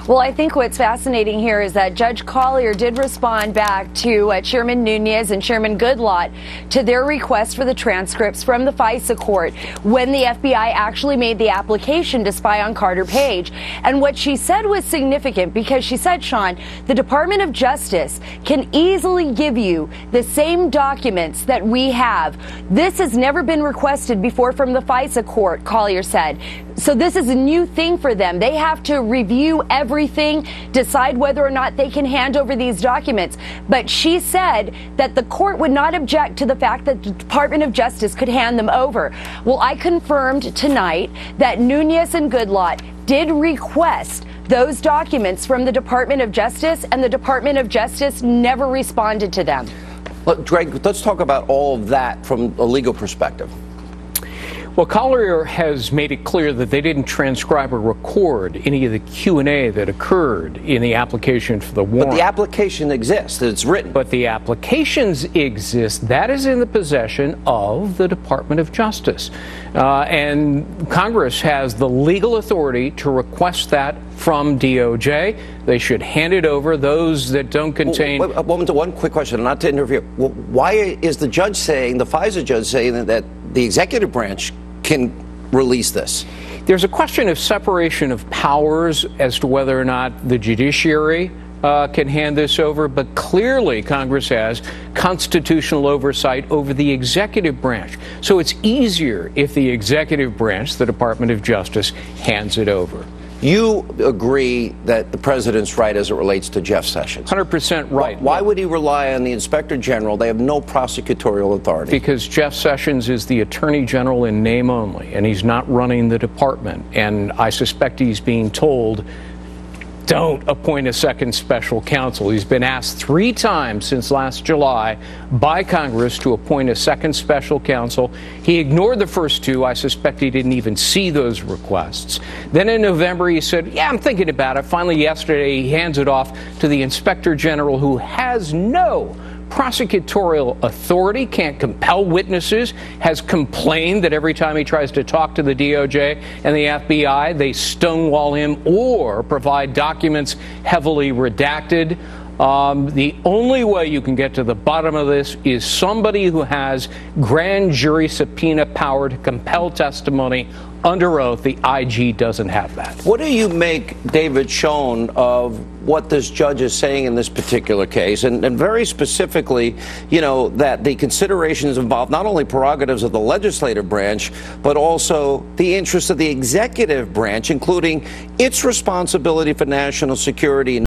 Well, I think what's fascinating here is that Judge Collier did respond back to Chairman Nunes and Chairman Goodlatte to their request for the transcripts from the FISA court when the FBI actually made the application to spy on Carter Page. And what she said was significant because she said, Sean, the Department of Justice can easily give you the same documents that we have. This has never been requested before from the FISA court, Collier said. So this is a new thing for them. They have to review everything, decide whether or not they can hand over these documents. But she said that the court would not object to the fact that the Department of Justice could hand them over. Well, I confirmed tonight that Nunes and Goodlatte did request those documents from the Department of Justice, and the Department of Justice never responded to them. Look, Greg, let's talk about all of that from a legal perspective. Well, Collier has made it clear that they didn't transcribe or record any of the Q&A that occurred in the application for the warrant. But the application exists. It's written. But the applications exist. That is in the possession of the Department of Justice. And Congress has the legal authority to request that from DOJ. They should hand it over. Those that don't contain... One quick question, not to interfere. Well, why is the judge saying, the FISA judge saying that the executive branch can release this? There's a question of separation of powers as to whether or not the judiciary can hand this over, but clearly Congress has constitutional oversight over the executive branch. So it's easier if the executive branch, the Department of Justice, hands it over. You agree that the president's right as it relates to Jeff Sessions? 100% right. Why would he rely on the Inspector General? They have no prosecutorial authority. Because Jeff Sessions is the Attorney General in name only, and he's not running the department. And I suspect he's being told, don't appoint a second special counsel. He's been asked 3 times since last July by Congress to appoint a second special counsel. He ignored the first 2. I suspect he didn't even see those requests. Then in November, he said, yeah, I'm thinking about it. Finally, yesterday, he hands it off to the Inspector General, who has no prosecutorial authority, can't compel witnesses, has complained that every time he tries to talk to the DOJ and the FBI, they stonewall him or provide documents heavily redacted. The only way you can get to the bottom of this is somebody who has grand jury subpoena power to compel testimony under oath. The IG doesn't have that. What do you make, David Schoen, of what this judge is saying in this particular case? And very specifically, you know, that the considerations involve not only prerogatives of the legislative branch, but also the interests of the executive branch, including its responsibility for national security.